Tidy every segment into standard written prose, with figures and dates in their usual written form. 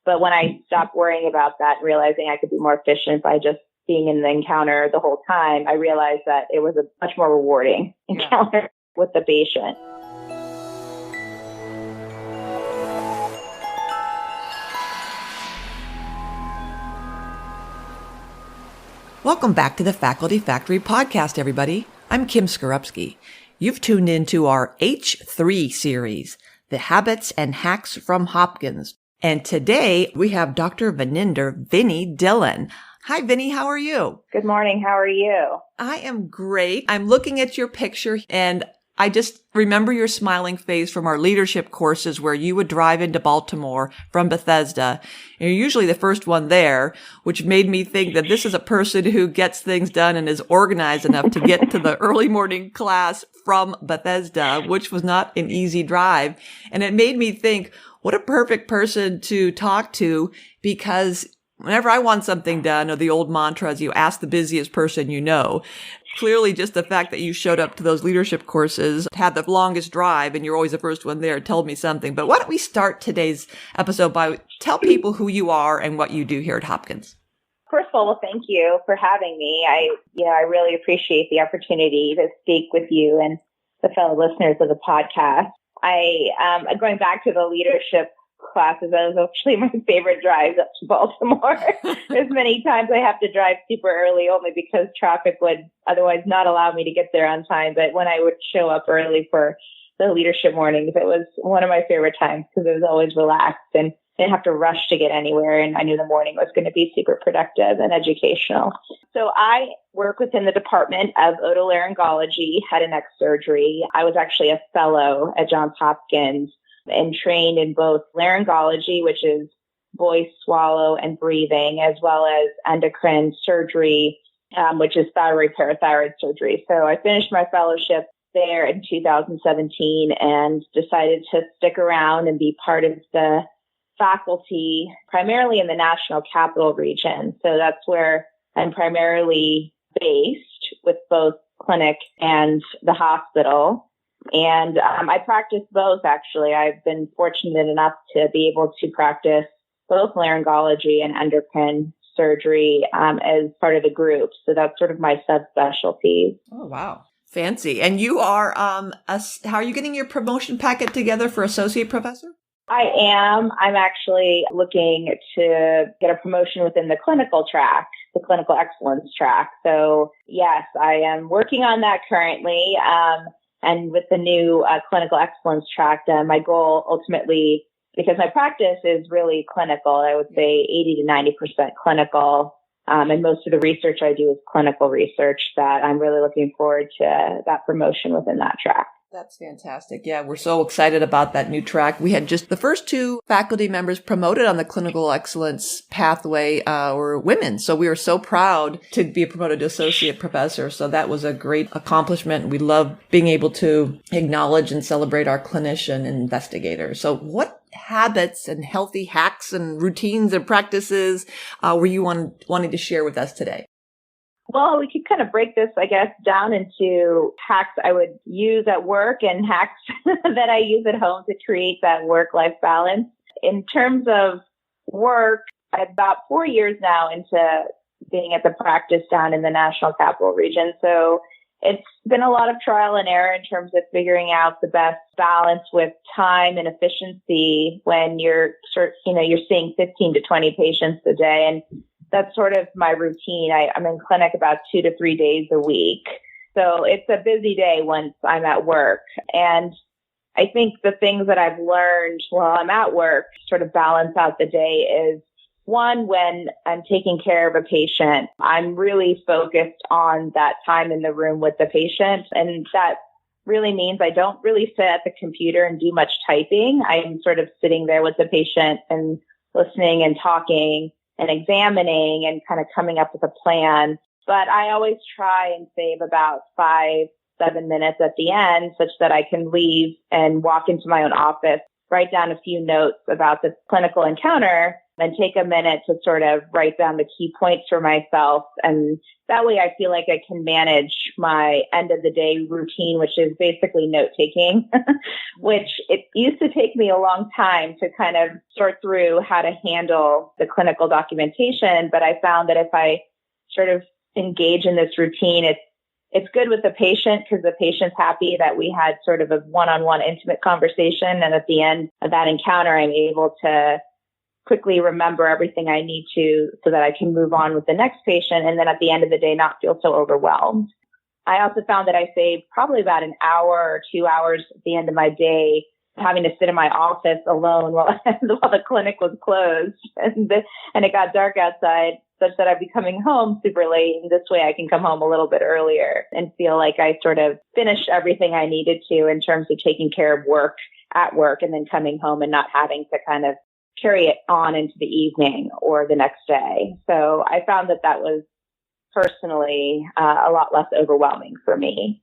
But when I stopped worrying about that, realizing I could be more efficient by just being in the encounter the whole time, I realized that it was a much more rewarding encounter with the patient. Welcome back to the Faculty Factory podcast, everybody. I'm Kim Skorupski. You've tuned into our H3 series, The Habits and Hacks from Hopkins. And today we have Dr. Vaninder Vinny Dhillon. Hi, Vinny. How are you? Good morning. How are you? I am great. I'm looking at your picture and I just remember your smiling face from our leadership courses where you would drive into Baltimore from Bethesda. And you're usually the first one there, which made me think that this is a person who gets things done and is organized enough to get to the early morning class from Bethesda, which was not an easy drive. And it made me think, what a perfect person to talk to, because whenever I want something done, or the old mantra is you ask the busiest person you know. Clearly, just the fact that you showed up to those leadership courses, had the longest drive, and you're always the first one there, told me something. But why don't we start today's episode by tell people who you are and what you do here at Hopkins. First of all, well, thank you for having me. I really appreciate the opportunity to speak with you and the fellow listeners of the podcast. Going back to the leadership classes, that was actually my favorite drives up to Baltimore. There's many times I have to drive super early only because traffic would otherwise not allow me to get there on time. But when I would show up early for the leadership mornings, it was one of my favorite times because it was always relaxed and didn't have to rush to get anywhere. And I knew the morning was going to be super productive and educational. So I work within the Department of Otolaryngology, head and neck surgery. I was actually a fellow at Johns Hopkins and trained in both laryngology, which is voice, swallow, and breathing, as well as endocrine surgery, which is thyroid, parathyroid surgery. So I finished my fellowship there in 2017 and decided to stick around and be part of the faculty, primarily in the National Capital Region. So that's where I'm primarily based with both clinic and the hospital. And I practice both, actually. I've been fortunate enough to be able to practice both laryngology and endocrine surgery as part of the group. So that's sort of my subspecialty. Oh, wow. Fancy. And you are, how are you getting your promotion packet together for associate professor? I am. I'm actually looking to get a promotion within the clinical track, the clinical excellence track. So yes, I am working on that currently. And with the new clinical excellence track, my goal ultimately, because my practice is really clinical, I would say 80 to 90% clinical. And most of the research I do is clinical research, that I'm really looking forward to that promotion within that track. That's fantastic. Yeah, we're so excited about that new track. We had just the first two faculty members promoted on the clinical excellence pathway were women. So we were so proud to be promoted to associate professor. So that was a great accomplishment. We love being able to acknowledge and celebrate our clinician and investigators. So what habits and healthy hacks and routines and practices were you wanting to share with us today? Well, we could kind of break this, I guess, down into hacks I would use at work and hacks that I use at home to create that work-life balance. In terms of work, I'm about 4 years now into being at the practice down in the National Capital Region. So it's been a lot of trial and error in terms of figuring out the best balance with time and efficiency when you're you're seeing 15 to 20 patients a day. And that's sort of my routine. I'm in clinic about 2 to 3 days a week. So it's a busy day once I'm at work. And I think the things that I've learned while I'm at work sort of balance out the day is, one, when I'm taking care of a patient, I'm really focused on that time in the room with the patient. And that really means I don't really sit at the computer and do much typing. I'm sort of sitting there with the patient and listening and talking and examining and kind of coming up with a plan. But I always try and save about 5-7 minutes at the end such that I can leave and walk into my own office, write down a few notes about the clinical encounter, and take a minute to sort of write down the key points for myself. And that way I feel like I can manage my end of the day routine, which is basically note taking, which it used to take me a long time to kind of sort through how to handle the clinical documentation. But I found that if I sort of engage in this routine, it's good with the patient because the patient's happy that we had sort of a one-on-one intimate conversation. And at the end of that encounter, I'm able to quickly remember everything I need to so that I can move on with the next patient. And then at the end of the day, not feel so overwhelmed. I also found that I saved probably about an hour or 2 hours at the end of my day having to sit in my office alone while the clinic was closed and it got dark outside, such that I'd be coming home super late. And this way I can come home a little bit earlier and feel like I sort of finished everything I needed to in terms of taking care of work at work and then coming home and not having to kind of carry it on into the evening or the next day. So I found that was personally a lot less overwhelming for me.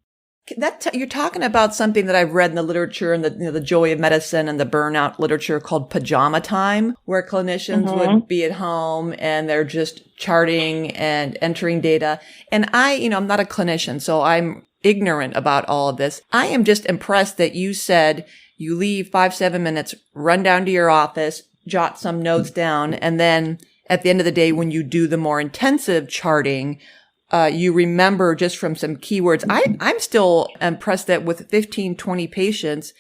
You're talking about something that I've read in the literature and the joy of medicine and the burnout literature called pajama time, where clinicians would be at home and they're just charting and entering data. And I'm not a clinician, so I'm ignorant about all of this. I am just impressed that you said you leave 5-7 minutes, run down to your office, jot some notes down, and then at the end of the day, when you do the more intensive charting, you remember just from some keywords. I'm still impressed that with 15, 20 patients,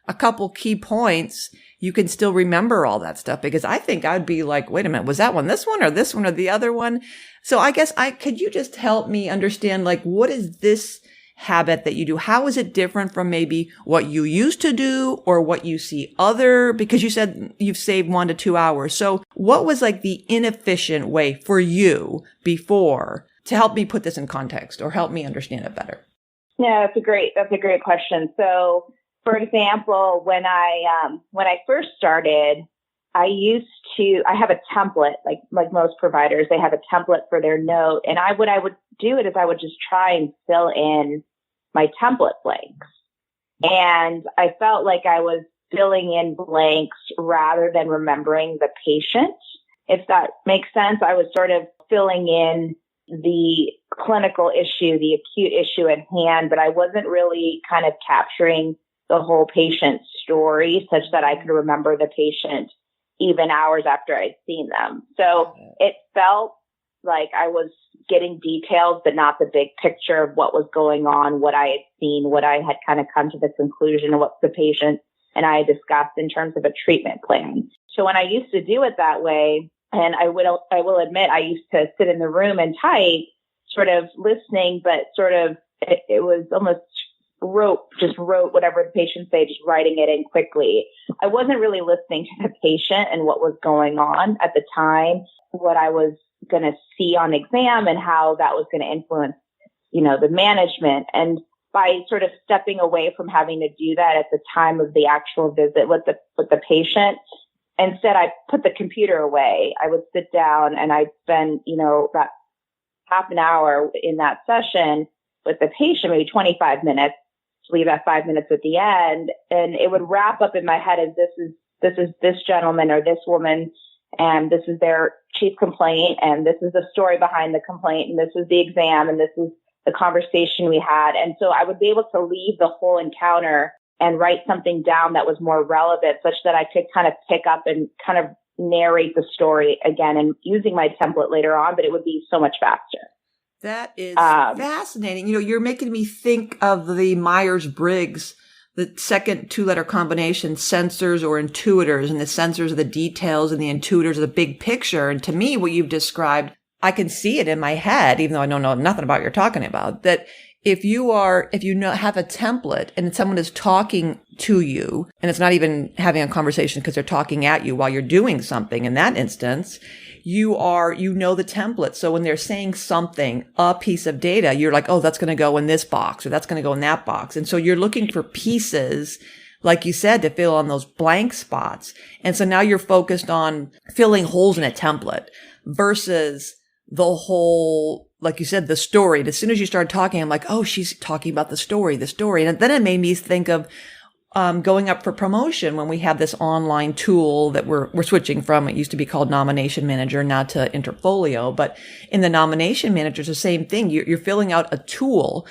a couple key points, you can still remember all that stuff, because I think I'd be like, wait a minute, was that one this one or the other one? So I guess could you just help me understand, like, what is this habit that you do? How is it different from maybe what you used to do or what you see because you said you've saved 1 to 2 hours. So what was like the inefficient way for you before, to help me put this in context or help me understand it better? Yeah, that's a great question. So for example, when I first started, I have a template, like most providers, they have a template for their note. And what I would do is I would just try and fill in my template blanks. And I felt like I was filling in blanks rather than remembering the patient, if that makes sense. I was sort of filling in the clinical issue, the acute issue at hand, but I wasn't really kind of capturing the whole patient's story such that I could remember the patient even hours after I'd seen them. So it felt like I was getting details, but not the big picture of what was going on, what I had seen, what I had kind of come to the conclusion of what the patient and I had discussed in terms of a treatment plan. So when I used to do it that way, and I will admit, I used to sit in the room and type, sort of listening, but sort of, it was almost wrote whatever the patient said, just writing it in quickly. I wasn't really listening to the patient and what was going on at the time, what I was going to see on exam and how that was going to influence, the management. And by sort of stepping away from having to do that at the time of the actual visit with the patient, instead I put the computer away. I would sit down and I'd spend, about half an hour in that session with the patient, maybe 25 minutes, to leave that 5 minutes at the end. And it would wrap up in my head as this is this gentleman or this woman, and this is their chief complaint, and this is the story behind the complaint, and this is the exam, and this is the conversation we had. And so I would be able to leave the whole encounter and write something down that was more relevant, such that I could kind of pick up and kind of narrate the story again and using my template later on, but it would be so much faster. That is fascinating. You're making me think of the Myers-Briggs, the second 2-letter combination, sensors or intuitors, and the sensors are the details and the intuitors are the big picture. And to me, what you've described, I can see it in my head, even though I don't know nothing about what you're talking about, that if you have a template and someone is talking to you, and it's not even having a conversation because they're talking at you while you're doing something, in that instance, you know the template. So when they're saying something, a piece of data, you're like, oh, that's going to go in this box or that's going to go in that box. And so you're looking for pieces, like you said, to fill on those blank spots. And so now you're focused on filling holes in a template versus the whole, like you said, the story. And as soon as you started talking, I'm like, oh, she's talking about the story. And then it made me think of going up for promotion when we have this online tool that we're switching from. It used to be called Nomination Manager, now to Interfolio. But in the Nomination Manager, it's the same thing. You're filling out a tool.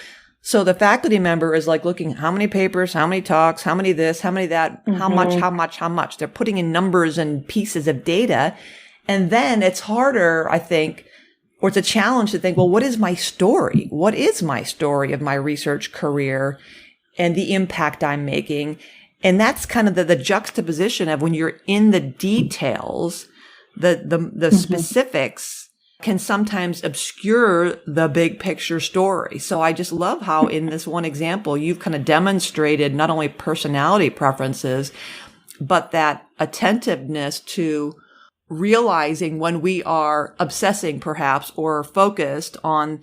So the faculty member is like looking how many papers, how many talks, how many this, how many that, how much. They're putting in numbers and pieces of data. And then it's harder, I think, or it's a challenge to think, well, what is my story? What is my story of my research career and the impact I'm making? And that's kind of the juxtaposition of when you're in the details, the specifics can sometimes obscure the big picture story. So I just love how in this one example, you've kind of demonstrated not only personality preferences, but that attentiveness to realizing when we are obsessing perhaps or focused on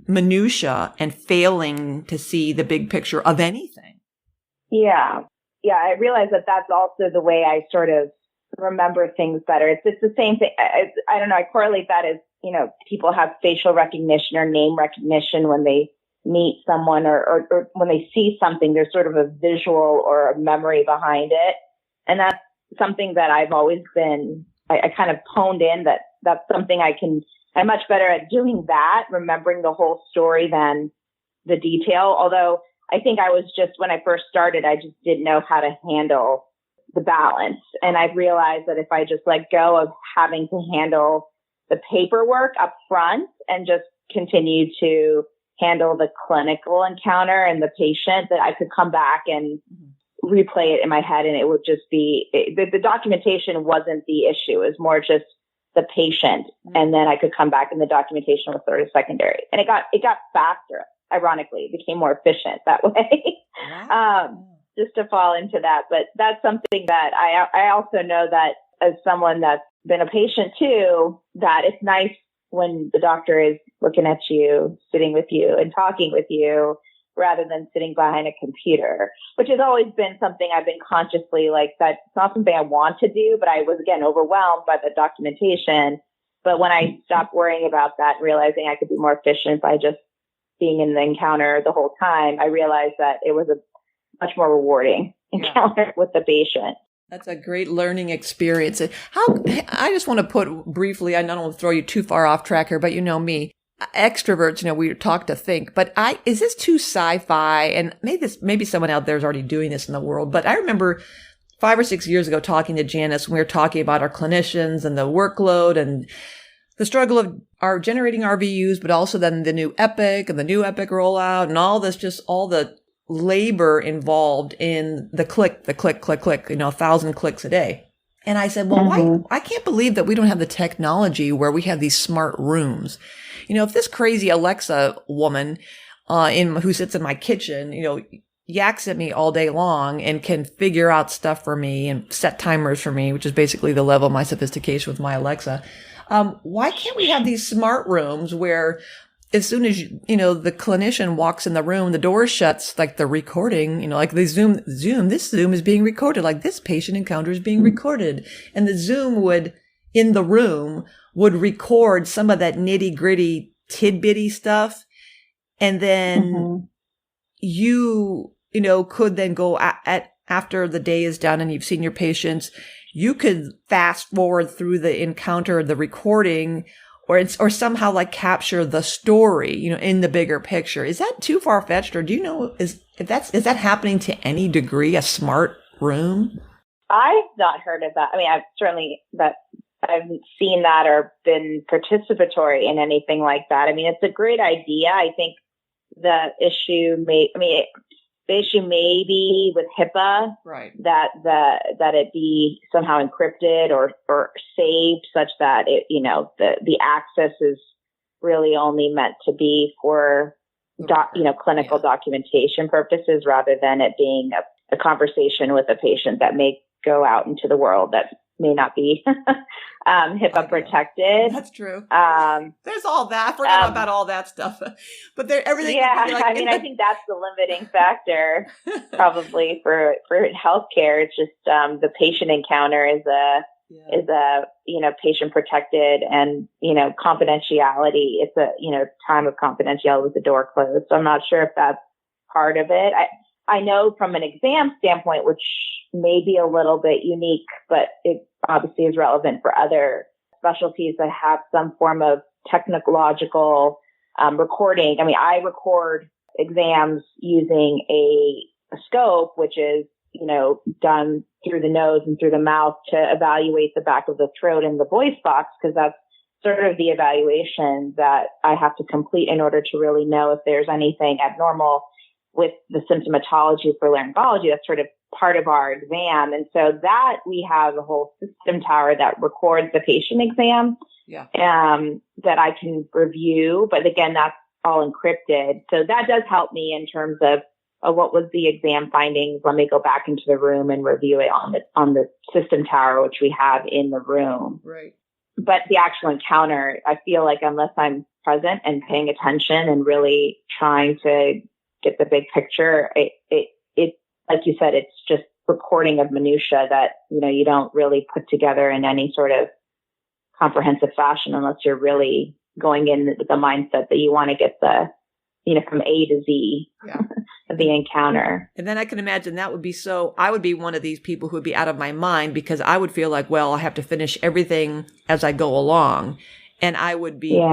minutia and failing to see the big picture of anything. Yeah. I realize that that's also the way I sort of remember things better. It's the same thing. I don't know. I correlate that as, people have facial recognition or name recognition when they meet someone or when they see something, there's sort of a visual or a memory behind it. And that's something that I've always been, I kind of honed in that's something I'm much better at doing that, remembering the whole story than the detail. Although I think I was just, when I first started, I just didn't know how to handle the balance. And I've realized that if I just let go of having to handle the paperwork up front and just continue to handle the clinical encounter and the patient, that I could come back and replay it in my head, and it would just be, the documentation wasn't the issue. It was more just the patient. And then I could come back and the documentation was sort of secondary. And it got faster. Ironically, it became more efficient that way. Wow. Just to fall into that. But that's something that I also know that as someone that's been a patient too, that it's nice when the doctor is looking at you, sitting with you and talking with you rather than sitting behind a computer, which has always been something I've been consciously like, that's not something I want to do, but I was again overwhelmed by the documentation. But when I stopped worrying about that, realizing I could be more efficient by just being in the encounter the whole time, I realized that it was a much more rewarding encounter with the patient. That's a great learning experience. I just want to put briefly, I don't want to throw you too far off track here, but you know me, extroverts, we talk to think, but is this too sci-fi? And maybe someone out there is already doing this in the world, but I remember 5 or 6 years ago talking to Janice, when we were talking about our clinicians and the workload and the struggle of our generating RVUs, but also then the new Epic and the new Epic rollout and all this, just all the labor involved in the click, 1,000 clicks a day. And I said, well, why? I can't believe that we don't have the technology where we have these smart rooms. If this crazy Alexa woman, who sits in my kitchen, yaks at me all day long and can figure out stuff for me and set timers for me, which is basically the level of my sophistication with my Alexa. Why can't we have these smart rooms where as soon as, the clinician walks in the room, the door shuts, like the recording, like the Zoom, this Zoom is being recorded, like this patient encounter is being recorded. And the Zoom in the room would record some of that nitty gritty tidbitty stuff. And then you could then go after the day is done and you've seen your patients, you could fast forward through the encounter, the recording, or somehow like capture the story, in the bigger picture. Is that too far fetched, or do you know is that happening to any degree, a smart room? I've not heard of that. I mean, I've seen that or been participatory in anything like that. I mean, it's a great idea. I think the issue may be with HIPAA, right? That it be somehow encrypted or saved such that it, the access is really only meant to be for clinical documentation purposes, rather than it being a conversation with a patient that may go out into the world that may not be HIPAA protected. That's true. There's all that. I forgot about all that stuff. But everything. Yeah, I think that's the limiting factor probably for healthcare. It's just the patient encounter is a patient protected, and confidentiality. It's a time of confidentiality with the door closed. So I'm not sure if that's part of it. I know from an exam standpoint, which may be a little bit unique, but it obviously is relevant for other specialties that have some form of technological recording. I mean, I record exams using a scope, which is, done through the nose and through the mouth to evaluate the back of the throat and the voice box, because that's sort of the evaluation that I have to complete in order to really know if there's anything abnormal with the symptomatology for laryngology. That's sort of part of our exam. And so that we have a whole system tower that records the patient exam, that I can review. But again, that's all encrypted. So that does help me in terms of what was the exam findings. Let me go back into the room and review it on the system tower, which we have in the room. Right. But the actual encounter, I feel like unless I'm present and paying attention and really trying to get the big picture, it like you said, it's just recording of minutia that, you don't really put together in any sort of comprehensive fashion unless you're really going in with the mindset that you want to get the, from A to Z of the encounter. And then I can imagine that would be I would be one of these people who would be out of my mind, because I would feel like, well, I have to finish everything as I go along. And I would be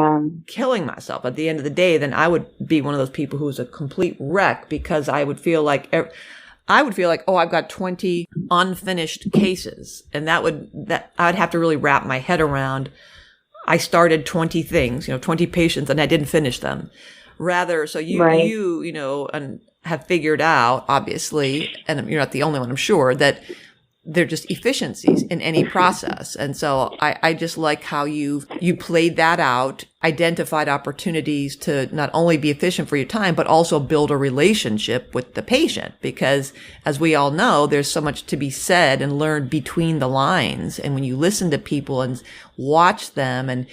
killing myself at the end of the day. Then I would be one of those people who's a complete wreck, because I would feel like, oh, I've got 20 unfinished cases. And I would have to really wrap my head around. I started 20 things, 20 patients, and I didn't finish them. Rather, so you and have figured out, obviously, and you're not the only one, I'm sure, that they're just efficiencies in any process. And so I just like how you played that out, identified opportunities to not only be efficient for your time, but also build a relationship with the patient. Because as we all know, there's so much to be said and learned between the lines. And when you listen to people and watch them, and,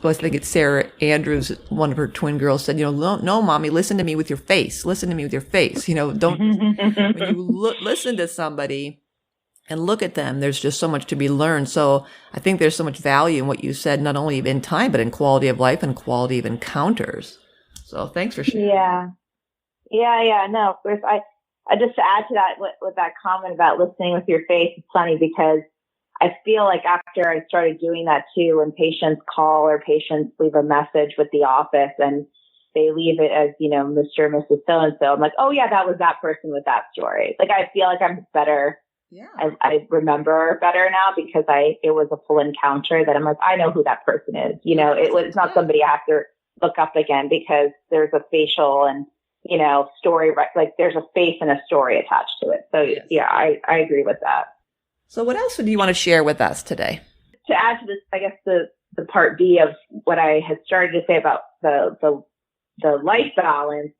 I think it's Sarah Andrews, one of her twin girls, said, no, mommy, listen to me with your face. Listen to me with your face. Don't, when you listen to somebody and look at them, there's just so much to be learned. So I think there's so much value in what you said, not only in time, but in quality of life and quality of encounters. So thanks for sharing. Yeah. No, of course. I just to add to that, with that comment about listening with your face, it's funny because I feel like after I started doing that too, when patients call or patients leave a message with the office and they leave it as, Mr. and Mrs. So-and-so, I'm like, oh yeah, that was that person with that story. Like, I feel like I'm better. Yeah. I remember better now because it was a full encounter that I'm like, I know who that person is. It's not somebody I have to look up again because there's a facial and, story, like there's a face and a story attached to it. So yes. I agree with that. So what else do you want to share with us today? To add to this, I guess the part B of what I had started to say about the life balance,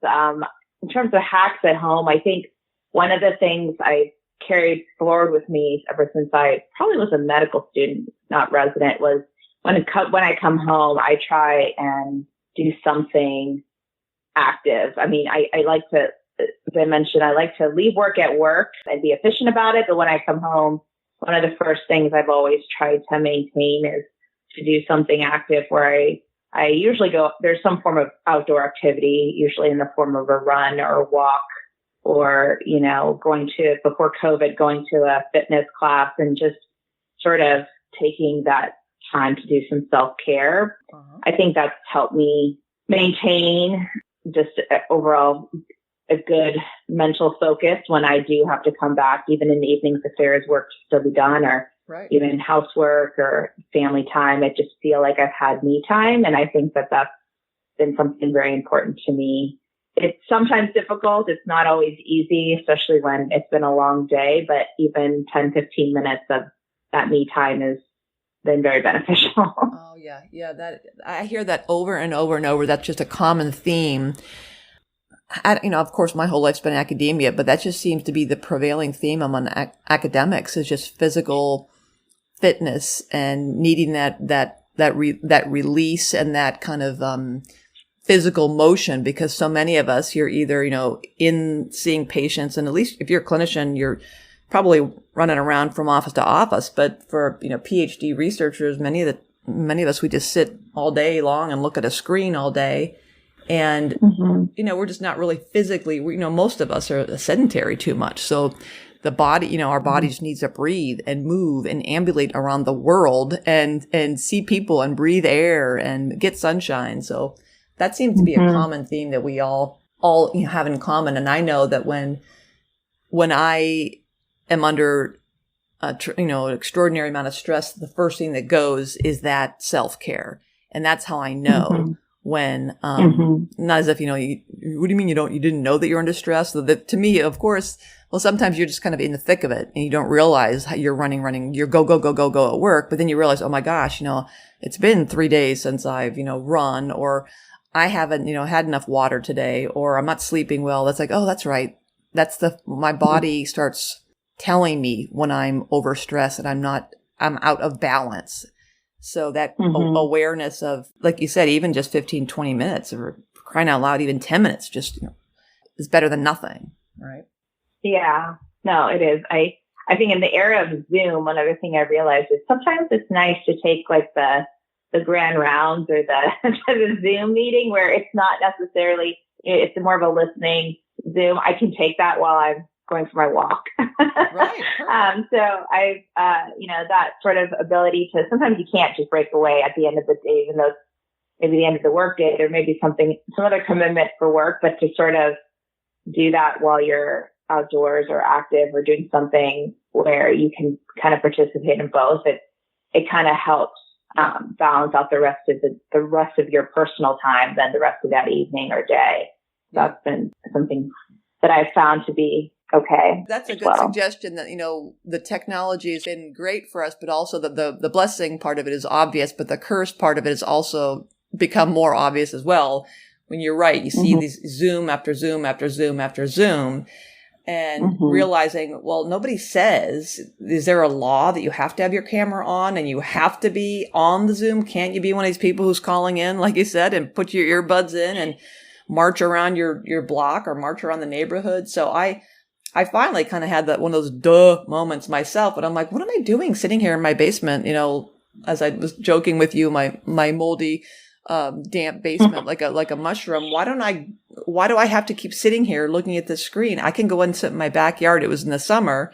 in terms of hacks at home, I think one of the things I carried forward with me ever since I probably was a medical student, not resident, was when I come home, I try and do something active. I mean, I like to, as I mentioned, I like to leave work at work and be efficient about it. But when I come home, one of the first things I've always tried to maintain is to do something active where I usually go, there's some form of outdoor activity, usually in the form of a run or a walk, or, before COVID, going to a fitness class and just sort of taking that time to do some self-care. Uh-huh. I think that's helped me maintain just overall a good mental focus when I do have to come back, even in the evenings if there is work to still be done, or even housework or family time. I just feel like I've had me time. And I think that that's been something very important to me. It's sometimes difficult. It's not always easy, especially when it's been a long day, but even 10, 15 minutes of that me time has been very beneficial. Oh yeah. Yeah. That I hear that over and over and over. That's just a common theme. Of course, my whole life's been academia, but that just seems to be the prevailing theme among academics, is just physical fitness and needing that release and that kind of physical motion, because so many of us, you're either in seeing patients, and at least if you're a clinician, you're probably running around from office to office. But for PhD researchers, many of us, we just sit all day long and look at a screen all day. And, we're just not really physically, most of us are sedentary too much. So the body, our body just needs to breathe and move and ambulate around the world and see people and breathe air and get sunshine. So that seems to be a common theme that we all have in common. And I know that when I am under an extraordinary amount of stress, the first thing that goes is that self-care. And that's how I know when, not as if, what do you mean you didn't know that you're under stress? So that, to me, of course, well, sometimes you're just kind of in the thick of it and you don't realize how you're running, you're go at work. But then you realize, oh my gosh, it's been 3 days since I've, run, or I haven't, had enough water today, or I'm not sleeping well. That's like, oh, that's right. My body starts telling me when I'm overstressed and I'm out of balance. So that awareness of, like you said, even just 15, 20 minutes, or crying out loud, even 10 minutes, just, is better than nothing. Right. Yeah, no, it is. I think in the era of Zoom, one other thing I realized is sometimes it's nice to take like the grand rounds or the Zoom meeting where it's not necessarily, it's more of a listening Zoom. I can take that while I'm going for my walk. Right. So I've, that sort of ability to, sometimes you can't just break away at the end of the day, even though it's maybe the end of the work day or maybe some other commitment for work, but to sort of do that while you're outdoors or active or doing something where you can kind of participate in both, it kind of helps balance out the rest of your personal time than the rest of that evening or day. That's been something that I've found to be okay. That's a good suggestion that, the technology has been great for us, but also the blessing part of it is obvious, but the curse part of it has also become more obvious as well. When you're right, you see these Zoom after Zoom after Zoom after Zoom, and realizing, well, nobody says, is there a law that you have to have your camera on and you have to be on the Zoom? Can't you be one of these people who's calling in, like you said, and put your earbuds in and march around your block or march around the neighborhood? So I finally kind of had one of those duh moments myself, but I'm like, what am I doing sitting here in my basement? As I was joking with you, my moldy, damp basement, like a mushroom. Why do I have to keep sitting here looking at this screen? I can go and sit in my backyard. It was in the summer,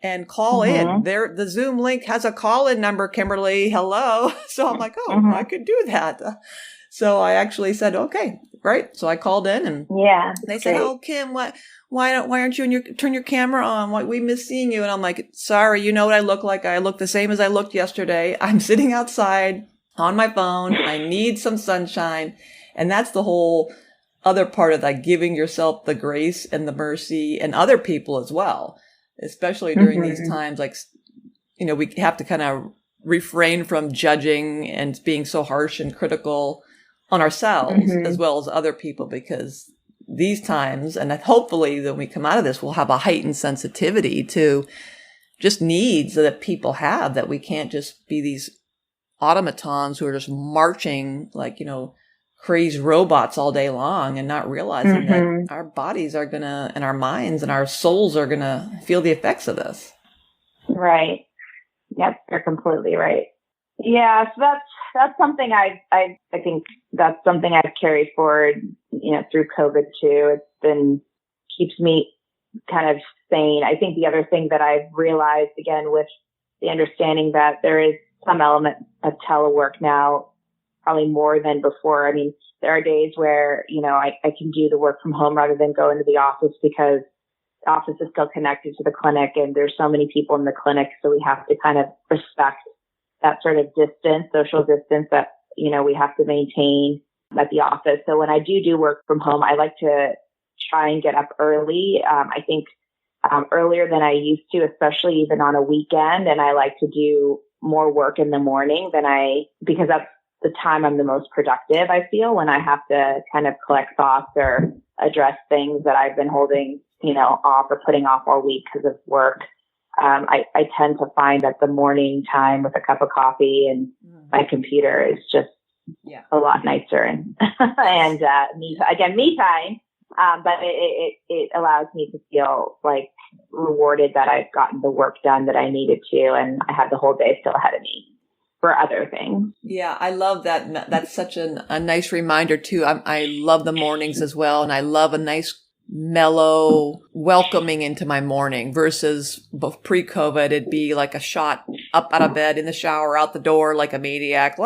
and call in. The Zoom link has a call-in number, Kimberly. Hello. So I'm like, I could do that. So I actually said, okay, right. So I called in, and they said, oh, Kim, why aren't you turn your camera on? Why, we miss seeing you. And I'm like, sorry, you know what I look like? I look the same as I looked yesterday. I'm sitting outside on my phone. I need some sunshine. And that's the whole other part of that, giving yourself the grace and the mercy, and other people as well, especially during these times. Like, we have to kind of refrain from judging and being so harsh and critical on ourselves as well as other people, because these times, and hopefully when we come out of this, we'll have a heightened sensitivity to just needs that people have, that we can't just be these automatons who are just marching like, crazed robots all day long, and not realizing that our bodies are and our minds and our souls are gonna feel the effects of this. Right. Yep, you're completely right. Yeah, so that's something I think that's something I've carried forward, through COVID too. Keeps me kind of sane. I think the other thing that I've realized, again, with the understanding that there is some element of telework now, probably more than before. I mean, there are days where, I can do the work from home rather than go into the office, because the office is still connected to the clinic and there's so many people in the clinic. So we have to kind of respect that sort of social distance that, we have to maintain at the office. So when I do work from home, I like to try and get up early. I think earlier than I used to, especially even on a weekend. And I like to do more work in the morning because that's the time I'm the most productive, I feel, when I have to kind of collect thoughts or address things that I've been holding, off or putting off all week because of work. I tend to find that the morning time with a cup of coffee and my computer is just a lot nicer and me time. But it allows me to feel like rewarded that I've gotten the work done that I needed to, and I have the whole day still ahead of me. for other things. Yeah, I love that. That's such a nice reminder too. I love the mornings as well. And I love a nice mellow welcoming into my morning versus pre-COVID. It'd be like a shot up out of bed, in the shower, out the door like a maniac,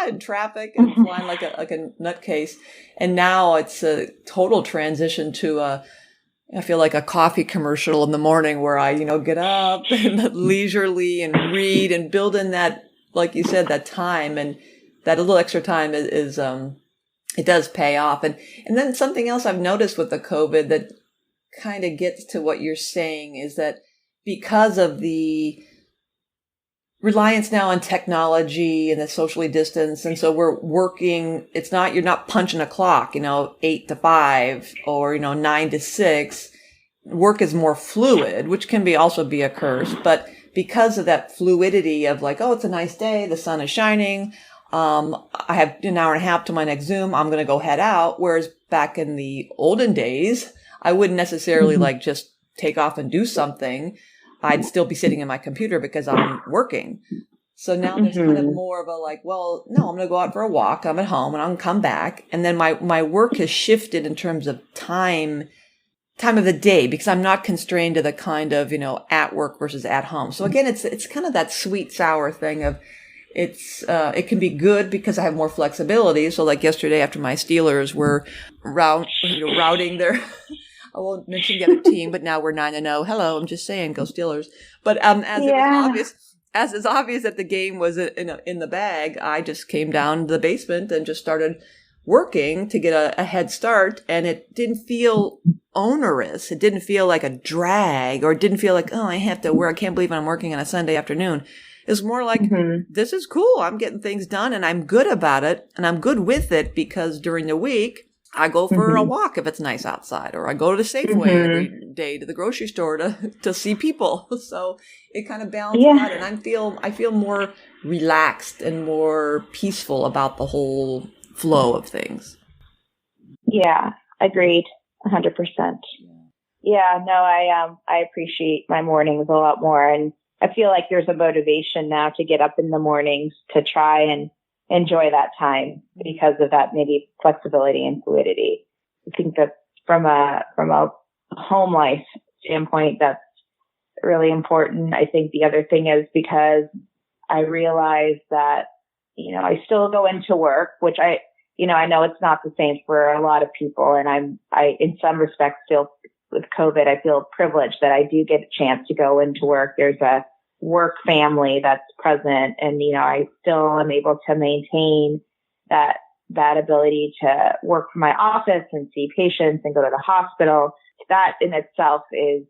in traffic and flying like a nutcase. And now it's a total transition to I feel like a coffee commercial in the morning where I, get up and leisurely and read and build in that, like you said, that time, and that little extra time is it does pay off. And then something else I've noticed with the COVID that kind of gets to what you're saying is that because of the reliance now on technology and the socially distanced, and so we're working, you're not punching a clock, 8 to 5 or, 9 to 6. Work is more fluid, which can also be a curse, but because of that fluidity of like, oh, it's a nice day, the sun is shining, I have an hour and a half to my next Zoom, I'm going to go head out. Whereas back in the olden days, I wouldn't necessarily just take off and do something. I'd still be sitting in my computer because I'm working. So now there's kind of more of a like, well, no, I'm going to go out for a walk. I'm at home and I'm going to come back. And then my work has shifted in terms of time of the day, because I'm not constrained to the kind of, at work versus at home. So again, it's kind of that sweet sour thing of it can be good because I have more flexibility. So like yesterday after my Steelers were routing their, I won't mention the other team, but now we're 9-0. Hello. I'm just saying, go Steelers. But, as is obvious that the game was in the bag, I just came down to the basement and just started working to get a head start. And it didn't feel onerous. It didn't feel like a drag, or it didn't feel like, oh, I have to work. I can't believe I'm working on a Sunday afternoon. It's more like, this is cool. I'm getting things done and I'm good about it. And I'm good with it because during the week, I go for a walk if it's nice outside, or I go to the Safeway every day, to the grocery store to see people. So it kind of balances out, and I feel more relaxed and more peaceful about the whole flow of things. Yeah, agreed. 100%. Yeah, no, I appreciate my mornings a lot more, and I feel like there's a motivation now to get up in the mornings to try and enjoy that time because of that maybe flexibility and fluidity. I think that from a home life standpoint, that's really important. I think the other thing is because I realize that, I still go into work, which I know it's not the same for a lot of people. And I, in some respects, feel with COVID, I feel privileged that I do get a chance to go into work. There's a work family that's present, and, I still am able to maintain that ability to work from my office and see patients and go to the hospital. That in itself is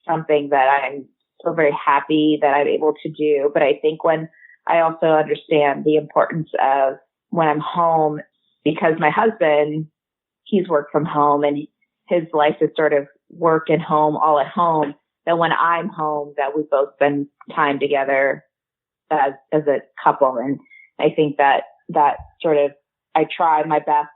something that I'm still very happy that I'm able to do. But I think when I also understand the importance of when I'm home, because my husband, he's worked from home and his life is sort of work and home, all at home, that when I'm home, that we both spend time together as a couple. And I think that sort of, I try my best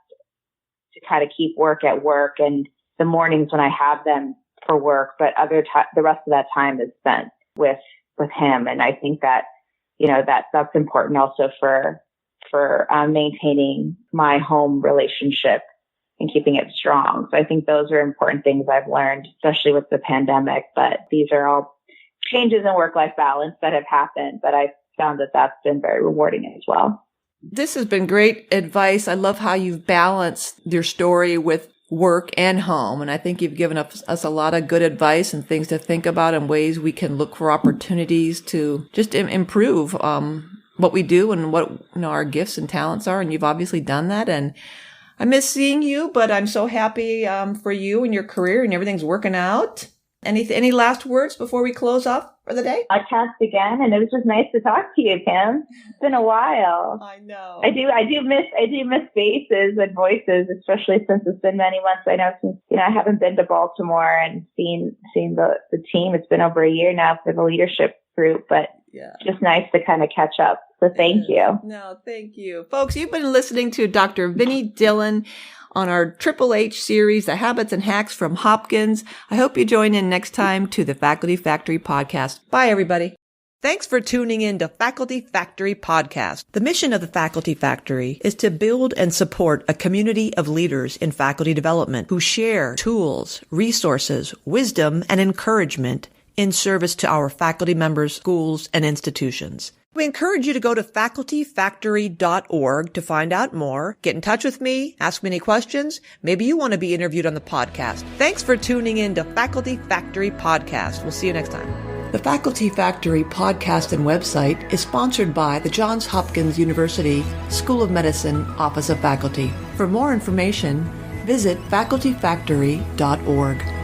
to kind of keep work at work, and the mornings when I have them for work, but the rest of that time is spent with him. And I think that, that's important also for maintaining my home relationship and keeping it strong. So I think those are important things I've learned, especially with the pandemic. But these are all changes in work-life balance that have happened, but I've found that that's been very rewarding as well. This has been great advice. I love how you've balanced your story with work and home. And I think you've given us a lot of good advice and things to think about and ways we can look for opportunities to just improve what we do and what our gifts and talents are. And you've obviously done that. And I miss seeing you, but I'm so happy for you and your career, and everything's working out. Any last words before we close off for the day? Podcast again, and it was just nice to talk to you, Kim. It's been a while. I know. I do miss faces and voices, especially since it's been many months. I know since I haven't been to Baltimore and seen the team. It's been over a year now for the leadership group, but just nice to kind of catch up. So thank you. No, thank you. Folks, you've been listening to Dr. Vinny Dhillon on our Triple H series, The Habits and Hacks from Hopkins. I hope you join in next time to the Faculty Factory podcast. Bye, everybody. Thanks for tuning in to Faculty Factory Podcast. The mission of the Faculty Factory is to build and support a community of leaders in faculty development who share tools, resources, wisdom, and encouragement in service to our faculty members, schools, and institutions. We encourage you to go to facultyfactory.org to find out more. Get in touch with me, ask me any questions. Maybe you want to be interviewed on the podcast. Thanks for tuning in to Faculty Factory Podcast. We'll see you next time. The Faculty Factory podcast and website is sponsored by the Johns Hopkins University School of Medicine Office of Faculty. For more information, visit facultyfactory.org.